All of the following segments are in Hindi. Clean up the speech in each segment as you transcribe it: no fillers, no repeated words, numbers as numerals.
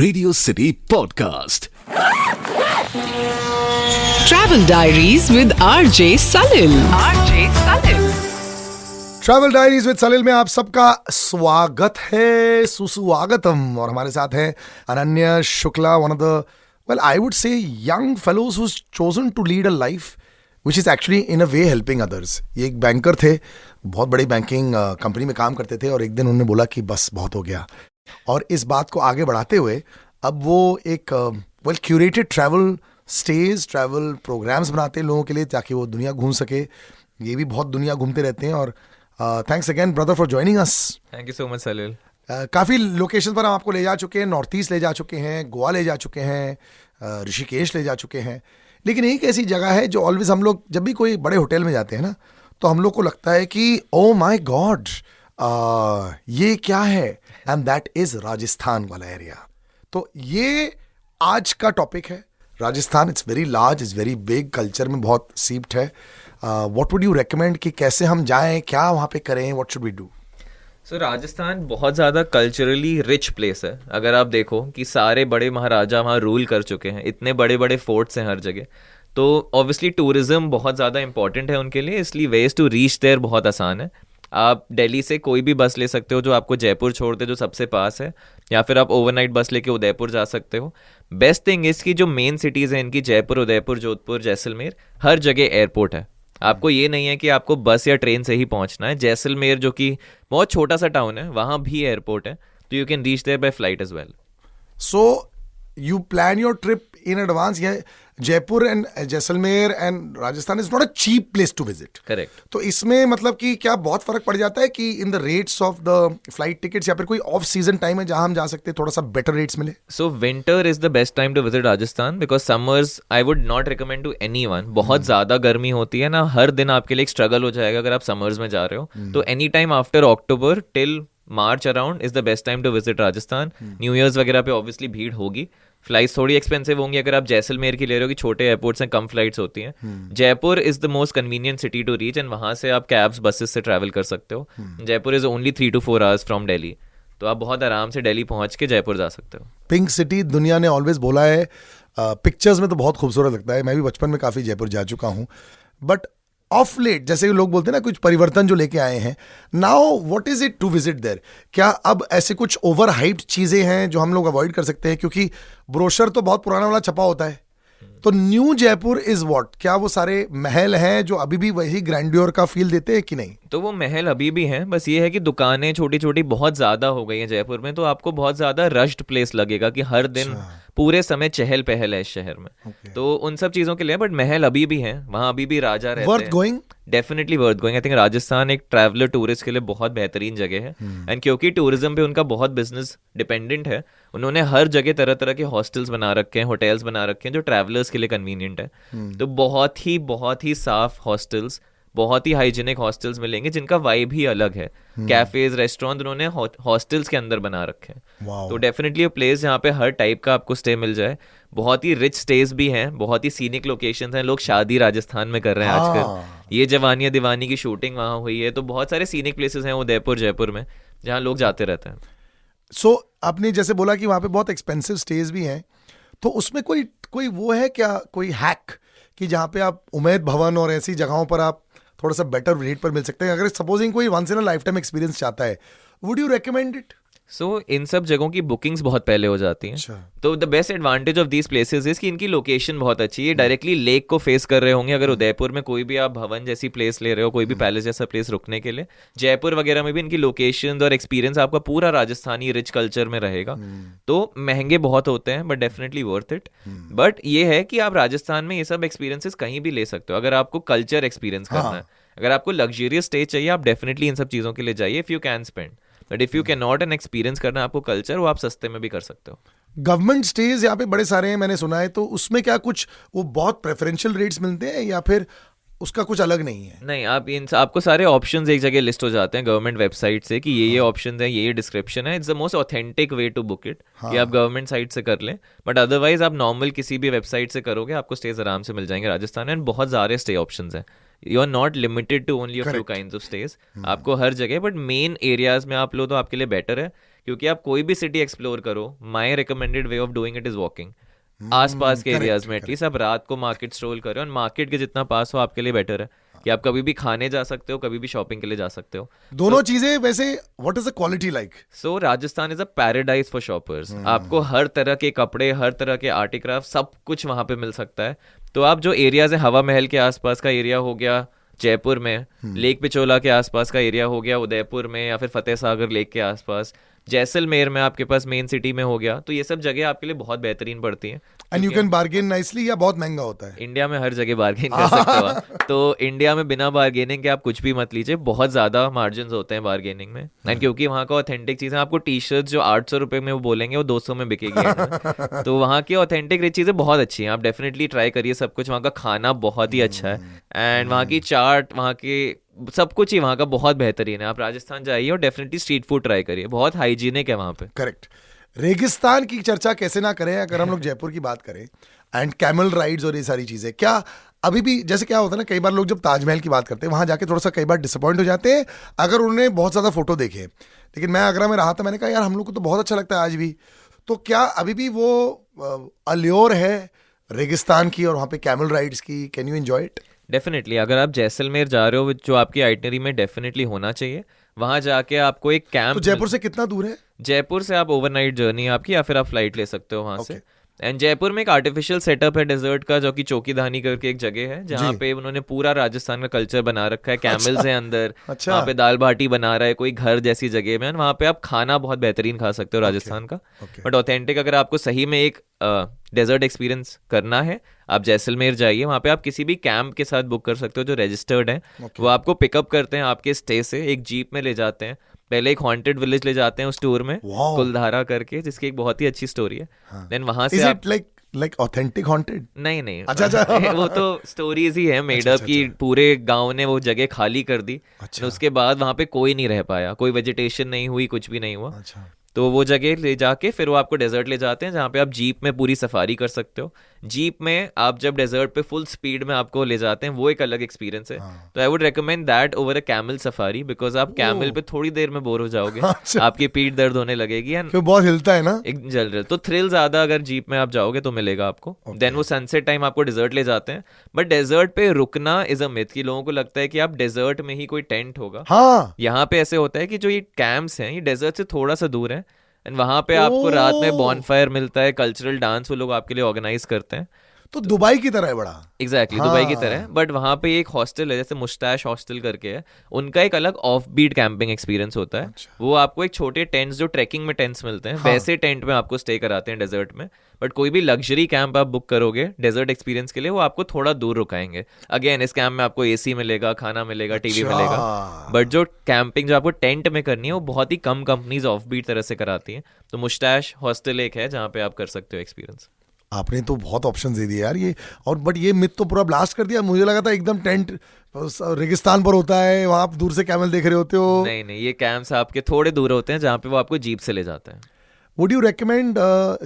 Radio city podcast Travel Diaries with RJ Salil. RJ Salil. Travel diaries with Salil में आप सबका स्वागत है, सुस्वागतम। और हमारे साथ है Ananya Shukla, one of the well I would say young fellows who chosen to lead a life which is actually in a way helping others. ये एक बैंकर थे, बहुत बड़ी बैंकिंग कंपनी में काम करते थे और एक दिन उन्होंने बोला कि बस बहुत हो गया। और इस बात को आगे बढ़ाते हुए अब वो एक well curated travel stage, travel programmes बनाते हैं लोगों के लिए ताकि वो दुनिया घूम सके। ये भी बहुत दुनिया घूमते रहते हैं। और thanks again brother for joining us. Thank you so much Salil. काफ़ी लोकेशन पर हम आपको ले जा चुके हैं, नॉर्थ ईस्ट ले जा चुके हैं, गोवा ले जा चुके हैं, ऋषिकेश ले जा चुके हैं। लेकिन एक ऐसी जगह है जो ऑलवेज हम लोग जब भी कोई बड़े होटल में जाते हैं ना, तो हम लोग को लगता है कि ओ माय गॉड ये क्या है, एंड दैट इज राजस्थान वाला एरिया। तो ये आज का टॉपिक है। Rajasthan it's very large, it's very big, culture में बहुत सीप्ड है। व्हाट वुड यू रेकमेंड कि कैसे हम जाएं, क्या वहाँ पे करें, व्हाट शुड वी डू? सो राजस्थान बहुत ज़्यादा कल्चरली रिच प्लेस है। अगर आप देखो कि सारे बड़े महाराजा वहाँ रूल कर चुके हैं, इतने बड़े बड़े फोर्ट्स हैं हर जगह, तो ऑब्वियसली टूरिज्म बहुत ज़्यादा इंपॉर्टेंट है उनके लिए, इसलिए वेज टू रीच देयर बहुत आसान है। आप दिल्ली से कोई भी बस ले सकते हो जो आपको जयपुर छोड़ दे, जो सबसे पास है, या फिर आप ओवरनाइट बस लेके उदयपुर जा सकते हो। बेस्ट थिंग इसकी जो मेन सिटीज़ हैं इनकी, जयपुर, उदयपुर, जोधपुर, जैसलमेर, हर जगह एयरपोर्ट है। आपको ये नहीं है कि आपको बस या ट्रेन से ही पहुंचना है। जैसलमेर जो कि बहुत छोटा सा टाउन है, वहाँ भी एयरपोर्ट है, तो you can reach there by flight as well. So you plan your trip in advance. ये Jaipur and Jaisalmer and Rajasthan is not a cheap place to visit. Correct. तो इसमें मतलब कि क्या बहुत फर्क पड़ जाता है कि in the rates of the flight tickets, या फिर कोई ऑफ सीजन टाइम है जहां हम जा सकते हैं, थोड़ा सा बेटर रेट्स मिले? So winter is the best time to visit Rajasthan, because summers I would not recommend to anyone. बहुत ज्यादा गर्मी होती है ना, हर दिन आपके लिए एक स्ट्रगल हो जाएगा अगर आप समर्स में जा रहे हो। तो any time after October till March around is the best time to visit Rajasthan. New years वगैरह पे ऑब्वियसली भीड़ होगी, फ्लाइट्स थोड़ी एक्सपेंसिव होंगी अगर आप जैसलमेर की ले रहे हो कि छोटे एयरपोर्ट्स हैं, कम फ्लाइट्स होती हैं। Jaipur is the most convenient city to reach, and वहां से आप कैब्स, बसेस से ट्रैवल कर सकते हो। Jaipur is only 3 to 4 hours from Delhi, तो आप बहुत आराम से दिल्ली पहुंच के जयपुर जा सकते हो। पिंक सिटी दुनिया ने ऑलवेज बोला है, पिक्चर्स में तो बहुत खूबसूरत लगता है। मैं भी बचपन में काफ़ी जयपुर जा चुका हूँ, बट ऑफ लेट जैसे लोग बोलते हैं ना, कुछ परिवर्तन जो लेके आए हैं। Now what is it to visit there? क्या अब ऐसे कुछ ओवर हाइप्ड चीज़ें हैं जो हम लोग अवॉइड कर सकते हैं? क्योंकि ब्रोशर तो बहुत पुराना वाला छपा होता है। तो न्यू जयपुर इज व्हाट? क्या वो सारे महल हैं जो अभी भी वही ग्रैंड्योर का फील देते हैं कि नहीं? तो वो महल अभी भी हैं, बस ये है कि दुकानें छोटी छोटी बहुत ज़्यादा हो गई हैं जयपुर में, तो आपको बहुत ज़्यादा रश्ड प्लेस लगेगा कि हर दिन पूरे समय चहल पहल है इस शहर में। तो उन सब चीज़ों के लिए, बट महल अभी भी हैं, वहाँ अभी भी राजा रहते हैं। Worth going? Definitely worth going. I think Rajasthan एक ट्रैवलर टूरिस्ट के लिए बहुत बेहतरीन जगह है, एंड क्योंकि टूरिज्म पे उनका बहुत बिजनेस डिपेंडेंट है, उन्होंने हर जगह तरह तरह के हॉस्टल्स बना रखे हैं, होटल्स बना रखे हैं जो ट्रैवलर्स के लिए कन्वीनियंट है। तो बहुत ही साफ हॉस्टल्स, बहुत ही हाइजीनिक हॉस्टल्स मिलेंगे जिनका वाइब ही अलग है। कैफेज, रेस्टोरेंट उन्होंने हॉस्टल्स के अंदर बना रखे हैं। तो डेफिनेटली प्लेस जहाँ पे हर टाइप का आपको स्टे मिल जाए। बहुत ही रिच स्टेज भी हैं, बहुत ही सीनिक लोकेशंस हैं। लोग शादी राजस्थान में कर रहे हैं आजकल। ये जवानिया दीवानी की शूटिंग वहाँ हुई है, तो बहुत सारे सीनिक प्लेसेस हैं उदयपुर, जयपुर में, जहाँ लोग जाते रहते हैं। सो आपने जैसे बोला कि वहाँ पे बहुत एक्सपेंसिव स्टेज भी हैं, तो उसमें कोई वो है क्या, कोई हैक कि जहाँ पे आप उम्मेद भवन और ऐसी जगहों पर आप थोड़ा सा बेटर रेट पर मिल सकते हैं? अगर सपोजिंग कोई once in a life time experience चाहता है, would you recommend it? So इन सब जगहों की बुकिंग्स बहुत पहले हो जाती हैं। तो the best advantage of these places is कि इनकी लोकेशन बहुत अच्छी है, डायरेक्टली लेक को फेस कर रहे होंगे। अगर उदयपुर में कोई भी आप भवन जैसी प्लेस ले रहे हो, कोई भी पैलेस जैसा प्लेस रुकने के लिए, जयपुर वगैरह में भी इनकी लोकेशन और एक्सपीरियंस आपका पूरा राजस्थानी रिच कल्चर में रहेगा। तो महंगे बहुत होते हैं, but definitely worth it. But ये है कि आप राजस्थान में ये सब एक्सपीरियंसेस कहीं भी ले सकते हो अगर आपको कल्चर एक्सपीरियंस करना है। अगर आपको लग्जरियस स्टे चाहिए, आप डेफिनेटली इन सब चीज़ों के लिए जाइए if you can spend. But if you can not an experience करना आपको कल्चर, वो आप सस्ते में भी कर सकते हो। गवर्नमेंट स्टेज यहाँ पे बड़े सारे हैं, मैंने सुना है। तो उसमें क्या कुछ वो बहुत प्रेफरेंशियल रेट्स मिलते हैं, या फिर उसका कुछ अलग नहीं है? नहीं, आपको सारे ऑप्शंस एक जगह लिस्ट हो जाते हैं गवर्नमेंट वेबसाइट से कि ये ऑप्शंस हैं, ये डिस्क्रिप्शन है। It's the most authentic way to book it कि आप गवर्नमेंट साइट से कर लें। बट अदरवाइज आप नॉर्मल किसी भी वेबसाइट से करोगे, आपको स्टेज आराम से मिल जाएंगे राजस्थान में। बहुत सारे स्टे ऑप्शंस हैं, you are not limited to only a few kinds of stays. आपको हर जगह, बट मेन एरियाज में आप लो तो आपके लिए बेटर है क्योंकि आप कोई भी सिटी एक्सप्लोर करो, my recommended way of doing it is walking. आसपास के एरियाज में एटलीस्ट आप रात को मार्केट स्ट्रोल करो, और मार्केट के जितना पास हो आपके लिए बेटर है कि आप कभी भी खाने जा सकते हो, कभी भी शॉपिंग के लिए जा सकते हो। दोनों चीजें वैसे what is the quality like? So Rajasthan is a paradise for shoppers. आपको हर तरह के कपड़े, हर तरह के आर्टिक्राफ्ट, सब कुछ वहां पे मिल सकता है। तो आप जो एरियाज है, हवा महल के आसपास का एरिया हो गया जयपुर में, लेक पिचोला के आसपास का एरिया हो गया उदयपुर में, या फिर फतेह सागर लेक के आसपास, जैसलमेर में आपके पास मेन सिटी में हो गया, तो ये सब जगह आपके लिए बहुत बेहतरीन पड़ती हैं। And you can bargain nicely, या बहुत महंगा होता है? इंडिया में हर जगह बार्गेन कर सकते हो आप। तो इंडिया में बिना बार्गेनिंग के आप कुछ भी मत लीजिए, बहुत ज्यादा मार्जिन होते हैं बार्गेनिंग में। एंड क्योंकि वहाँ का ऑथेंटिक चीजें, आपको टी शर्ट जो 800 रुपए में वो बोलेंगे वो 200 में बिकेगी। तो वहाँ की ऑथेंटिक चीजें बहुत अच्छी हैं, आप डेफिनेटली ट्राई करिए सब कुछ। वहाँ का खाना बहुत ही अच्छा है, एंड वहाँ की चाट, वहाँ के सब कुछ ही वहाँ का बहुत बेहतरीन है। आप राजस्थान जाइए और डेफिनेटली स्ट्रीट फूड ट्राई करिए, बहुत हाइजीनिक है वहाँ पे। करेक्ट। रेगिस्तान की चर्चा कैसे ना करें अगर हम लोग जयपुर की बात करें, एंड कैमल राइड्स और ये सारी चीजें, क्या अभी भी जैसे क्या होता है ना, कई बार लोग जब ताजमहल की बात करते हैं वहां जाके थोड़ा सा कई बार डिसअपॉइंट हो जाते हैं अगर उन्होंने बहुत ज्यादा फोटो देखे। लेकिन मैं आगरा में रहा था, मैंने कहा यार हम लोग को तो बहुत अच्छा लगता है आज भी। तो क्या अभी भी वो अल्योर है रेगिस्तान की और वहाँ पे कैमल राइड्स की? Can you enjoy it? Definitely, अगर आप जैसलमेर जा रहे हो, जो आपकी आइटनरी में डेफिनेटली होना चाहिए, वहां जाके आपको एक कैंप। तो जयपुर से कितना दूर है? जयपुर से आप ओवरनाइट जर्नी आपकी, या फिर आप फ्लाइट ले सकते हो वहां से। एंड जयपुर में एक आर्टिफिशियल सेटअप है डेजर्ट का, जो कि चौकीधानी करके एक जगह है, जहाँ पे उन्होंने पूरा राजस्थान का कल्चर बना रखा है। कैमल्स है अंदर, वहाँ पे दाल बाटी बना रहा है कोई घर जैसी जगह में, वहाँ पे आप खाना बहुत बेहतरीन खा सकते हो राजस्थान का। बट ऑथेंटिक, अगर आपको सही में एक डेजर्ट एक्सपीरियंस करना है, आप जैसलमेर जाइए। वहाँ पे आप किसी भी कैंप के साथ बुक कर सकते हो जो रजिस्टर्ड है। वो आपको पिकअप करते हैं आपके स्टे से, एक जीप में ले जाते हैं, पहले एक हॉन्टेड विलेज ले जाते हैं उस टूर में, कुलधारा करके, जिसकी एक बहुत ही अच्छी स्टोरी है। देन वहां से आप लाइक ऑथेंटिक हॉन्टेड? नहीं अच्छा वो तो स्टोरीज ही है मेड अप की। पूरे गांव ने वो जगह खाली कर दी, उसके बाद वहां पे कोई नहीं रह पाया, कोई वेजिटेशन नहीं हुई, कुछ भी नहीं हुआ। तो वो जगह ले जाके फिर वो आपको डेजर्ट ले जाते हैं, जहाँ पे आप जीप में पूरी सफारी कर सकते हो। जीप में आप जब डेजर्ट पे फुल स्पीड में आपको ले जाते हैं, वो एक अलग एक्सपीरियंस है। तो I would recommend that over a camel safari, because आप कैमल पे थोड़ी देर में बोर हो जाओगे, आपकी पीठ दर्द होने लगेगी, एंड बहुत हिलता है ना एक जल रहा। तो थ्रिल ज्यादा अगर जीप में आप जाओगे तो मिलेगा आपको। देन वो सनसेट टाइम आपको डेजर्ट ले जाते हैं, बट डेजर्ट पे रुकना इज अ मिथ, कि लोगों को लगता है कि आप डेजर्ट में ही कोई टेंट होगा। यहाँ पे ऐसे होता है कि जो ये कैंप्स हैं, ये डेजर्ट से थोड़ा सा दूर है, एंड वहां पे आपको रात में बॉनफायर मिलता है, कल्चरल डांस वो लोग आपके लिए ऑर्गेनाइज करते हैं। तो दुबई की तरह है बड़ा। एग्जैक्टली दुबई की तरह, बट वहां पे एक हॉस्टल है, जैसे मुस्टैश हॉस्टल करके है, उनका एक अलग ऑफ बीट कैंपिंग एक्सपीरियंस होता है। वो आपको एक छोटे टेंट्स, जो ट्रैकिंग में टेंट्स मिलते हैं, वैसे टेंट में आपको स्टे कराते हैं डेजर्ट में। बट कोई भी लग्जरी कैंप आप बुक करोगे डेजर्ट एक्सपीरियंस के लिए, वो आपको थोड़ा दूर रुकाएंगे। अगेन इस कैंप में आपको एसी मिलेगा, खाना मिलेगा, टीवी मिलेगा, बट जो कैंपिंग जो आपको टेंट में करनी है वो बहुत ही कम कंपनीज ऑफ बीट तरह से कराती हैं। तो मुस्टैश हॉस्टल एक है जहाँ पे आप कर सकते हो एक्सपीरियंस। आपने तो बहुत ऑप्शन दे दिए यार ये, और बट ये मिथ तो पूरा ब्लास्ट कर दिया। मुझे लगा था एकदम टेंट रेगिस्तान पर होता है, वहां आप दूर से कैमल देख रहे होते हो। नहीं, ये कैंप्स आपके थोड़े दूर होते हैं, जहाँ पे वो आपको जीप से ले जाते हैं। Would you recommend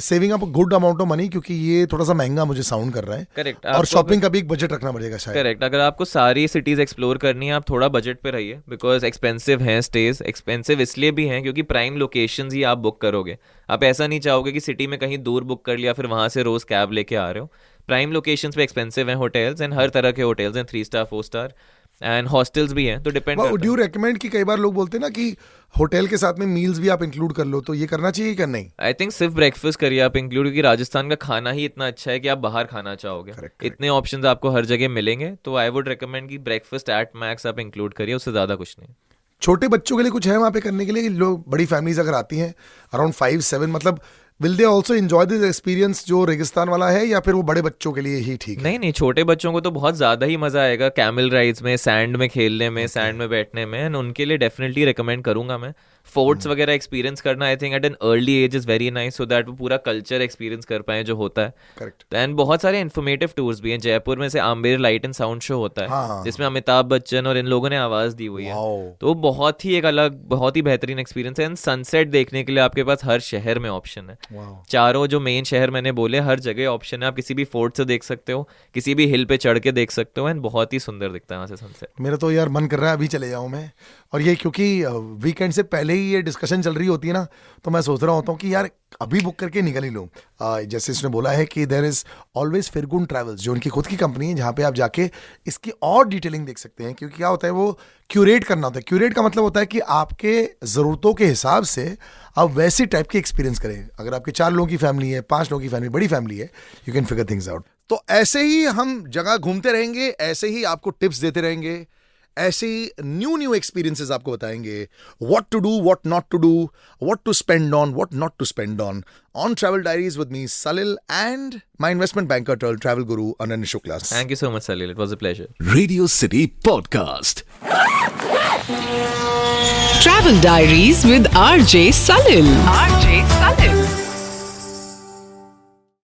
saving up a good amount of money, क्योंकि ये थोड़ा सा महंगा मुझे साउंड कर रहा है। करेक्ट। और शॉपिंग का भी एक बजट रखना पड़ेगा शायद। करेक्ट। अगर आपको सारी सिटीज एक्सप्लोर करनी है, आप थोड़ा बजट पे रहिए, बिकॉज एक्सपेंसिव हैं स्टेज। एक्सपेंसिव इसलिए भी हैं क्योंकि प्राइम लोकेशंस ही आप बुक करोगे। आप ऐसा नहीं चाहोगे कि सिटी में कहीं दूर बुक कर लिया फिर वहां से रोज कैब लेके आ रहे हो। प्राइम लोकेशंस पे एक्सपेंसिव हैं होटल्स, एंड हर तरह के होटल्स हैं, 3 स्टार 4 स्टार, एंड हॉस्टल्स भी हैं। तो डिपेंड करता है। वुड यू रेकमेंड कि कई बार लोग बोलते हैं ना कि होटल के साथ में मील्स भी आप इंक्लूड कर लो, तो ये करना चाहिए क्या? नहीं, आई थिंक सिर्फ ब्रेकफास्ट करिए आप इंक्लूड, क्योंकि राजस्थान का खाना ही इतना अच्छा है कि आप बाहर खाना चाहोगे। इतने ऑप्शंस आपको हर जगह मिलेंगे, तो आई वुड रिकमेंड कि ब्रेकफास्ट एट मैक्स आप इंक्लूड करिए, उससे ज्यादा कुछ नहीं। छोटे बच्चों के लिए कुछ है वहाँ पे करने के लिए? लोग बड़ी फैमिलीज अगर आती हैं अराउंड 5-7, मतलब will they also enjoy this experience जो रेगिस्तान वाला है, या फिर वो बड़े बच्चों के लिए ही ठीक है? नहीं, छोटे बच्चों को तो बहुत ज्यादा ही मजा आएगा कैमल राइड्स में, सैंड में खेलने में, सैंड में बैठने में, एंड उनके लिए डेफिनेटली रिकमेंड करूंगा मैं। फोर्ट्स वगैरह एक्सपीरियंस करना I think at an early age is very nice, so that वो पूरा कल्चर एक्सपीरियंस कर पाए जो होता है। करेक्ट। एंड बहुत सारे इन्फॉर्मेटिव टूर्स भी हैं। जयपुर में से Amber light and sound show होता है, जिसमें अमिताभ बच्चन और इन लोगों ने आवाज दी हुई है। तो बहुत ही एक अलग, बहुत ही बेहतरीन एक्सपीरियंस है। एंड सनसेट देखने के लिए आपके पास हर शहर में ऑप्शन है। चारों जो मेन शहर मैंने बोले, हर जगह ऑप्शन है। आप किसी भी फोर्ट से देख सकते हो, किसी भी हिल पे चढ़ के देख सकते हो, एंड बहुत ही सुंदर दिखता है वहां से सनसेट। मेरा तो यार मन कर रहा है अभी चले जाऊं मैं, और ये क्योंकि वीकेंड से पहले ही ये डिस्कशन चल रही होती है ना, तो मैं सोच रहा होता हूँ कि यार अभी बुक करके निकल ही लो। जैसे इसने बोला है कि देयर इज ऑलवेज फिरगुन ट्रैवल्स, जो उनकी खुद की कंपनी है, जहाँ पे आप जाके इसकी और डिटेलिंग देख सकते हैं। क्योंकि क्या होता है, वो क्यूरेट करना होता है। क्यूरेट का मतलब होता है कि आपके ज़रूरतों के हिसाब से आप वैसी टाइप की एक्सपीरियंस करें। अगर आपकी 4 लोगों की फैमिली है, 5 लोगों की फैमिली, बड़ी फैमिली है, you can figure things out. तो ऐसे ही हम जगह घूमते रहेंगे, ऐसे ही आपको टिप्स देते रहेंगे, ऐसे ही न्यू एक्सपीरियंसेस आपको बताएंगे, what to do, what not to do, what to spend on, what not to spend on travel diaries with me Salil and my investment banker turned travel guru Ananya Shukla. Thank you so much, Salil. It was a pleasure. Radio City Podcast. Travel Diaries with RJ Salil. RJ Salil.